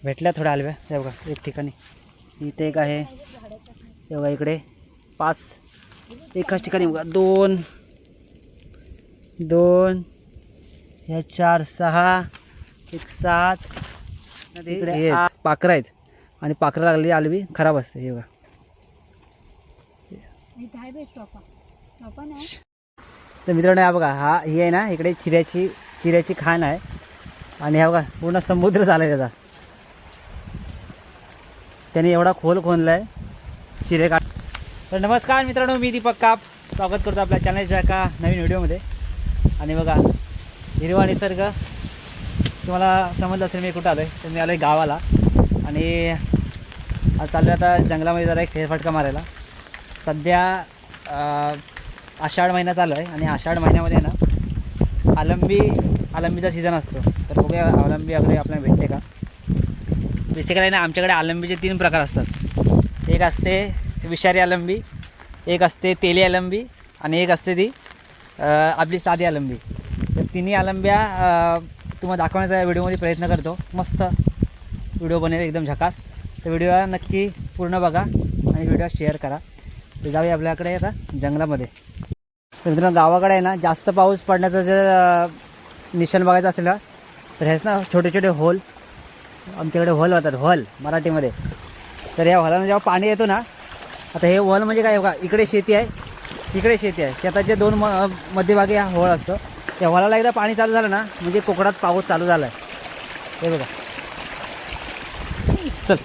भेटल्या थोड्या आलव्या. हे बघा एक ठिकाणी इथे एक आहे. हे बघा इकडे 5 एकाच ठिकाणी बघा 2 2 ह्या 4 6 1 7 इकडे पाखरं आहेत आणि पाखरं लागलेली आलवी खराब असते. हे बघा तर मित्रांनो हा बघा ही आहे ना इकडे चिऱ्याची खाण आहे आणि हा बघा पूर्ण समुद्र झाला आहे त्याचा. त्याने एवढा खोल खोनला आहे चिरे काढ. तर नमस्कार मित्रांनो, मी दीपक काप स्वागत करतो आपल्या चॅनलच्या एका नवीन व्हिडिओमध्ये. आणि बघा हिरवा निसर्ग तुम्हाला समजलं असेल मी कुठं आलो आहे. तर मी आलो आहे गावाला आणि आज चाललो आता जंगलामध्ये जरा एक फेरफटका मारायला. सध्या आषाढ महिना चालू आहे आणि आषाढ महिन्यामध्ये ना आलंबीचा सीझन असतो. तर बघूया आलंबी वगैरे आपल्याला भेटते का. बेसिकली ना आमच्याकडे आलंबीचे 3 प्रकार असतात. एक असते विषारी आलंबी, एक असते तेली आलंबी आणि एक असते ती आपली साधी आलंबी. तर तिन्ही आलंब्या तुम्हाला दाखवण्याचा व्हिडिओमध्ये प्रयत्न करतो. मस्त व्हिडिओ बनेल एकदम झकास. तर व्हिडिओ नक्की पूर्ण बघा आणि व्हिडिओ शेअर करा. तर जाऊया आपल्याकडे आता जंगलामध्ये. तर मित्रांनो गावाकडे आहे ना जास्त पाऊस पडण्याचं जर निशाण बघायचं असेल ना तर हेच ना छोटे छोटे होल, आमच्याकडे होल होतात, होल मराठीमध्ये. तर या होलानं जेव्हा पाणी येतो ना, आता हे होल म्हणजे काय बघा इकडे शेती आहे इकडे शेती आहे, शेताचे 2 मध्यभागी हा होल असतो. त्या होलाला एकदा पाणी चालू झालं ना म्हणजे कोकणात पाऊस चालू झाला आहे. हे बघा चल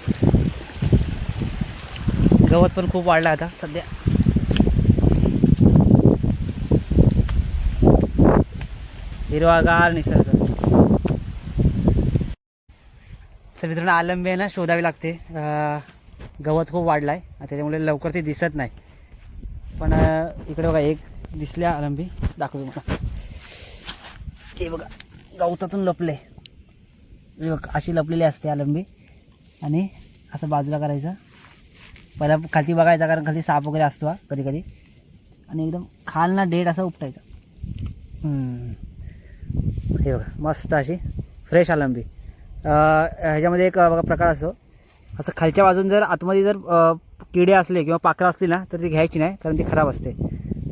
गवत पण खूप वाढलं आता सध्या. हिरवागार निसर्ग. तर मित्रांनो आलंबी आहे ना शोधावी लागते. गवत खूप वाढलं आहे त्याच्यामुळे लवकर ती दिसत नाही. पण इकडे बघा एक दिसल्या आलंबी, दाखवतो मला. ते बघा गवतातून लपले. हे बघा अशी लपलेली असते आलंबी. आणि असं बाजूला करायचं, पहिला खाली बघायचा कारण खाली साप वगैरे असतो कधी कधी. आणि एकदम खालना डेड असा उपटायचा. हे बघा मस्त अशी फ्रेश आलंबी. ह्याच्यामध्ये एक बघा प्रकार असतो, असं खालच्या बाजून जर आतमध्ये जर किडे असले किंवा पाखरं असली ना तर ती घ्यायची नाही कारण ती खराब असते.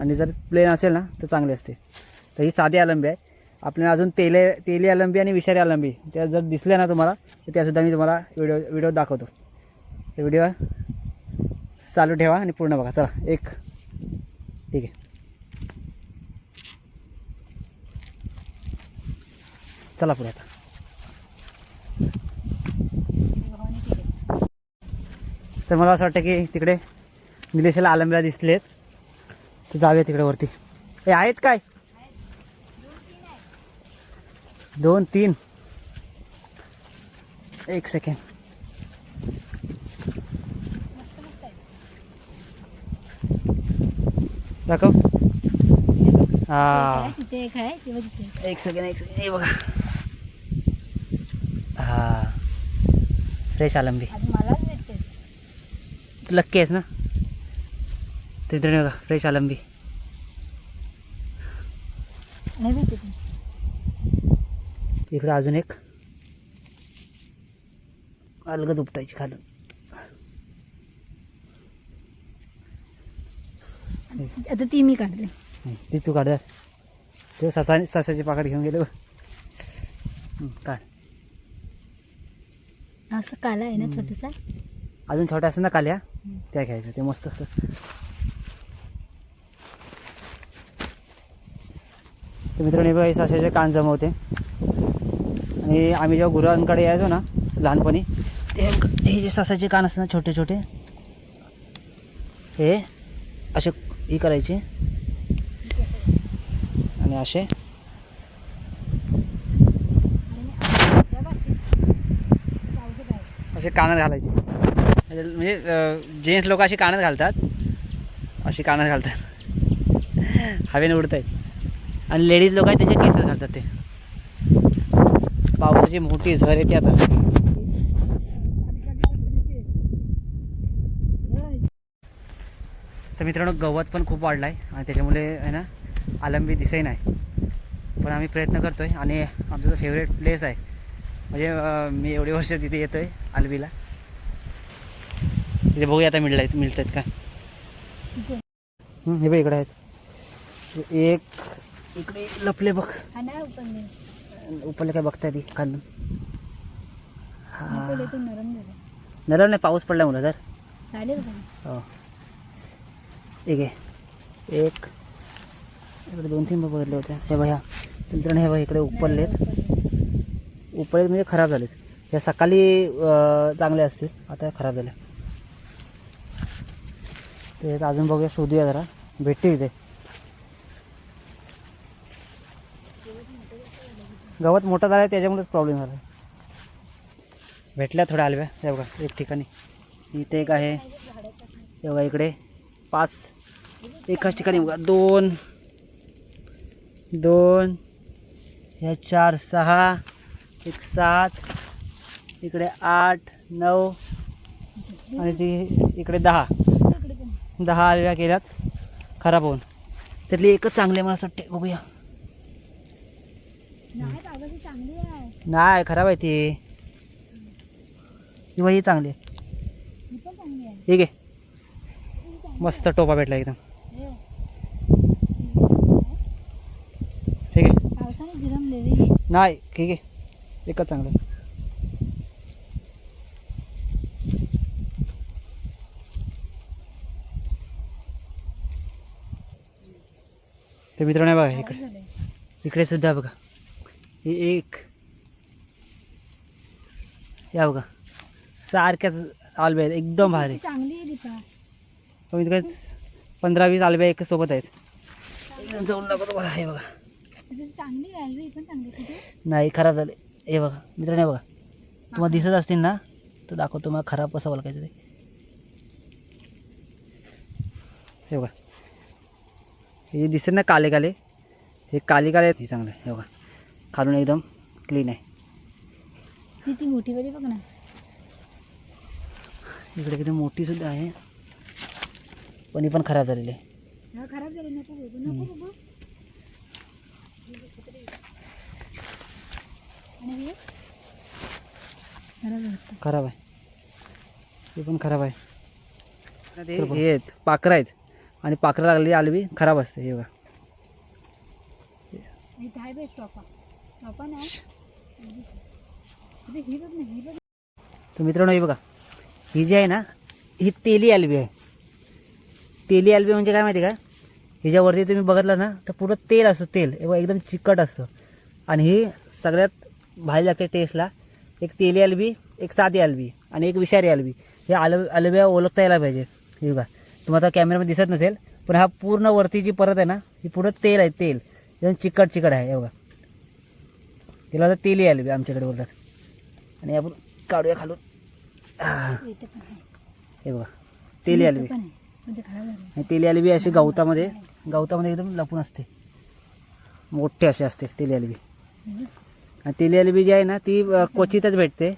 आणि जर प्लेन असेल ना तर चांगली असते. तर ही साधी आलंबी आहे. आपल्याला अजून तेली आलंबी आणि विषारी आलंबी त्या जर दिसल्या ना तुम्हाला तर त्यासुद्धा मी तुम्हाला व्हिडिओ दाखवतो. तर व्हिडिओ चालू ठेवा आणि पूर्ण बघा. चला एक ठीक आहे, चला पुढे आता. तर मला असं वाटतं की तिकडे निलेशाला आलंबीला दिसलेत, तर जाऊया तिकडे वरती. हे आहेत काय 2-3 एक सेकंड. दाखव. हां एक सेकंड हे बघा. हां फ्रेश आलंबी. लक्की आहेस ना. तिथे बघा फ्रेश आलंबी. इकडे अजून एक अलगद उपटायची खालून. आता ती मी काढते. ती तू काढ. ते ससाची पाकड घेऊन गेले. काढ. असं काला आहे ना छोटासा, अजून छोट्या असं ना काल्या त्या घ्यायच्या, ते मस्त असतं. तर मित्रांनो बघा ससाचे कान जमवते. आणि आम्ही जेव्हा गुरांकडे यायचो ना लहानपणी ते हे जे ससाचे कान असतात ना छोटे छोटे, हे असे ही करायचे आणि असे कानात घालायचे. म्हणजे जेंट्स लोक अशी कानात घालतात, अशी कानात घालतात हवेने उडत आहेत. आणि लेडीज लोक आहेत त्यांच्या केसात घालतात. ते पावसाची मोठी झर येते आता. तर मित्रांनो गवत पण खूप वाढलं आहे आणि त्याच्यामुळे आहे ना आलंबी दिसही नाही. पण आम्ही प्रयत्न करतो आहे. आणि आमचा जो फेवरेट प्लेस आहे म्हणजे मी एवढी वर्ष तिथे येतो आहे आलबीला. तिथे बघूया आता मिळत आहेत का. इथे. हे बघ इकडे आहेत. एक इकडे लपले बघ. हा नाही उपरले. उपरले काय बघताय ती खालून. पहिले ते नरम झालं. नरम नाही, पाऊस पडला मुलं तर. चालेल का? हो एक आहे. एक इकडे 2-3 बघितले होते. हे बघा मित्रांनो, हे बघा इकडे उपरलेत. उपरलेत म्हणजे खराब झालेत. या सकाळी चांगले असतील, आता खराब झाले. ते अजून बघूया, शोधूया जरा, भेटते इथे. गवत मोठं झालं त्याच्यामुळेच प्रॉब्लेम झाला. भेटल्या थोड्या आलव्या. हे बघा एक ठिकाणी इथे एक आहे. हे बघा इकडे 5 एकाच ठिकाणी बघा. 2 ह्या 4 6 एक 7 इकडे 8 9 आणि ती इकडे 10 आलव्या केल्यात खराब होऊन. त्यातली एकच चांगली आहे मला असं वाटते. बघूया. चांगली आहे. नाही खराब आहे ती. ही चांगली आहे. ही पण चांगली आहे. ठीक आहे, मस्त टोपा भेटला एकदम. ठीक आहे. पावसाने जिरमलेली. नाही ठीक आहे, एकच चांगलं आहे. ते मित्रांनो बघा इकडे सुद्धा बघा. हे एक या बघा सारख्याच आलब्या आहेत, एकदम भारी. चांगली आहे दीपा. कमीत कमी 15-20 आलब्या एक सोबत आहेत. जाऊन नको बघा. हे बघा चांगली आहे. ही पण चांगली आहे. नाही खराब झाले. हे बघा मित्रांनो बघा, तुम्हाला दिसत असतील ना तर दाखवतो मला खराब कसं ओळखायचं ते. हे बघा हे दिसत ना काले काले, हे काले काले आहेत. हे चांगलं आहे. हे बघा खालून एकदम क्लीन आहे. ती मोठी वाली बघ ना. इकडे किती मोठी सुद्धा आहे, पण ही पण खराब झालेली आहे. खराब झाली. नको बघू. आणि हे खराब आहे. हे पण खराब आहे. हे आहेत पाखरं आहेत आणि पाखरं लागलेली आलबी खराब असते. हे बघा तर मित्रांनो हे बघा, ही जी आहे ना ही तेली आलबी आहे. तेली आलबी म्हणजे काय माहिती आहे का, हिच्यावरती तुम्ही बघितलं ना तर पूर्ण तेल असतं. तेल एकदम चिकट असतं आणि ही सगळ्यात भारी लागते टेस्टला. एक तेली आलबी, एक साधी आलबी आणि एक विषारी आलबी. हे आलब्या ओळखता यायला पाहिजे. हे बघा तुम्हाला कॅमेरामध्ये दिसत नसेल, पण हा पूर्ण वरती जी परत आहे ना ही पूर्ण तेल आहे. तेल एकदम चिकट आहे. हे बघा तिला आता तेली आलबी आमच्याकडे बोलतात. आणि आपण काढूया खालून. हे बघा तेली आलबी. आणि तेली आलबी अशी गवतामध्ये एकदम लपून असते. मोठे असे असते तेली आलबी. आणि तेली आलबी जी आहे ना ती क्वचितच भेटते.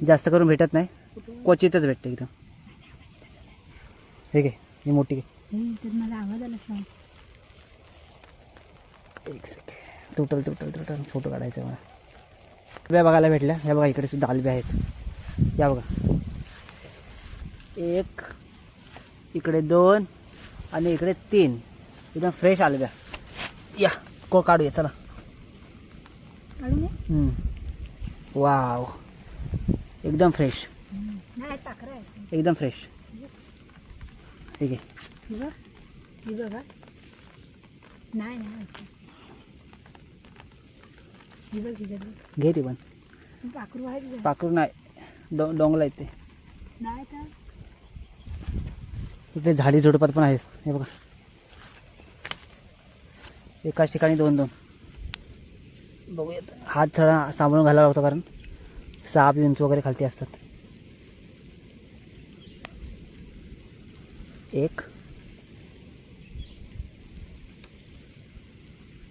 जास्त करून भेटत नाही, क्वचितच भेटते एकदम. ठीक आहे ही मोठी आहे. मला आवाज आला सांग. एक सेकंड. तुटल फोटो काढायचा मला. आलब्या बघायला भेटल्या. ह्या बघा इकडे सुद्धा आलब्या आहेत. या बघा एक इकडे 2 आणि इकडे 3 एकदम फ्रेश आलब्या. या काढूया चला. वाव एकदम फ्रेश. एकदम फ्रेश. ठीक आहे. घे ती पण. पाखरू नाही, डोंगला येते. इकडे झाडी झुडपात पण आहेत. हे बघा एकाच ठिकाणी 2-2. बघूयात. हात थोडा सांभाळून घालावा लागतो कारण साप विंचू वगैरे खालती असतात. एक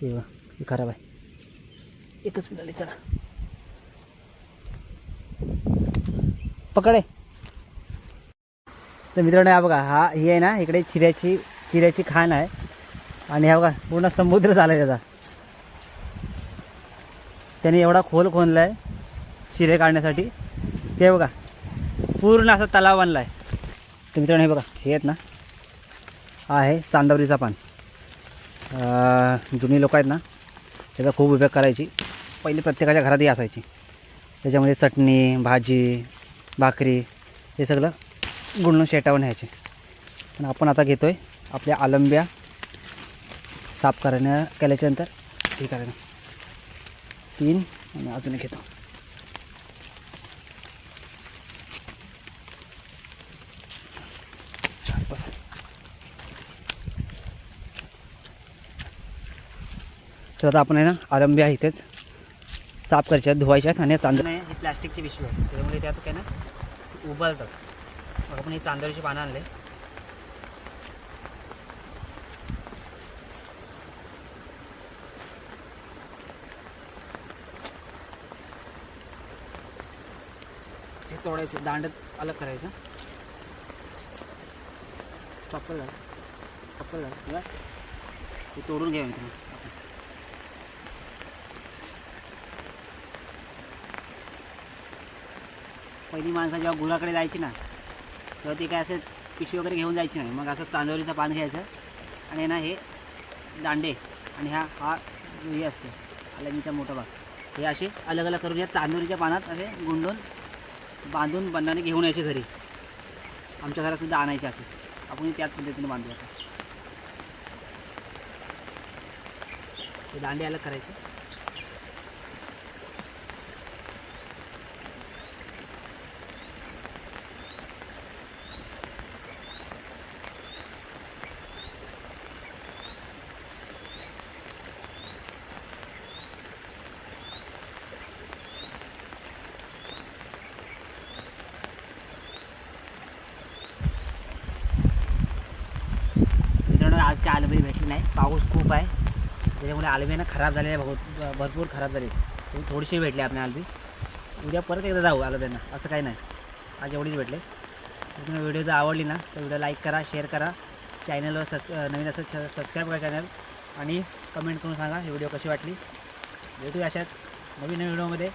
हे बघा ही खराब आहे. एकच मिळाली. चला पकडे. तर मित्रांनो हा बघा ही आहे ना इकडे चिऱ्याची खाण आहे. आणि हा बघा पूर्ण समुद्र झाला आहे त्याचा. त्याने एवढा खोल खोदला आहे चिरे काढण्यासाठी. ते बघा पूर्ण असा तलाव बांधला आहे. तर मित्रांनो हे बघा हे आहेत ना, हा आहे चांदवरीचा पान. जुनी लोक आहेत ना त्याचा खूप उपयोग करायची. पहिली प्रत्येकाच्या घरातही असायची. त्याच्यामध्ये चटणी, भाजी, भाकरी हे सगळं गुंडून शेटावून न्यायचे. पण आपण आता घेतो आहे आपल्या आलंब्या साफ केल्याच्यानंतर हे करायला 3 आणि अजून एक घेतो. बस तर आता आपण आहे ना आलंब्या इथेच साफ करायच्या आहेत, धुवायच्या आहेत. आणि चांदण आहे ही प्लॅस्टिकची पिशवी आहे, त्यामुळे त्यात काय ना उबलतात. मग आपण ही चांदणीची पानं आणले. हे तोडायचं, दांड अलग करायचं. चप्पल झालं हे तोडून घ्यावं आपण. पहिली माणसं जेव्हा गुराकडे जायची ना तेव्हा ती काय असं पिशवी वगैरे घेऊन जायची नाही. मग असं चांदोरीचं पान घ्यायचं आणि ना हे दांडे आणि हा जो हे असते आलमीचा मोठा भाग हे असे अलग अलग करून या चांदोरीच्या पानात असे गुंडून बांधून बंधाने घेऊन यायचे घरी. आमच्या घरातसुद्धा आणायचे असे. आपण त्याच पद्धतीने बांधूया. हे दांडे अलग करायचे. आज काय आलंबी भेटली नाही, पाऊस खूप आहे त्याच्यामुळे आलंबी ना खराब झाले आहे, भरपूर खराब झाले. थोडीशी भेटली आपल्या आलबी. उद्या परत एकदा जाऊ आलंब्यांना, असं काही नाही. आज एवढीच भेटले. तुम्हाला व्हिडिओ जर आवडली ना तर व्हिडिओ लाईक करा, शेअर करा, चॅनलवर नवीन असं सबस्क्राईब करा चॅनल आणि कमेंट करून सांगा ही व्हिडिओ कशी वाटली. भेटूया अशाच नवीन व्हिडिओमध्ये.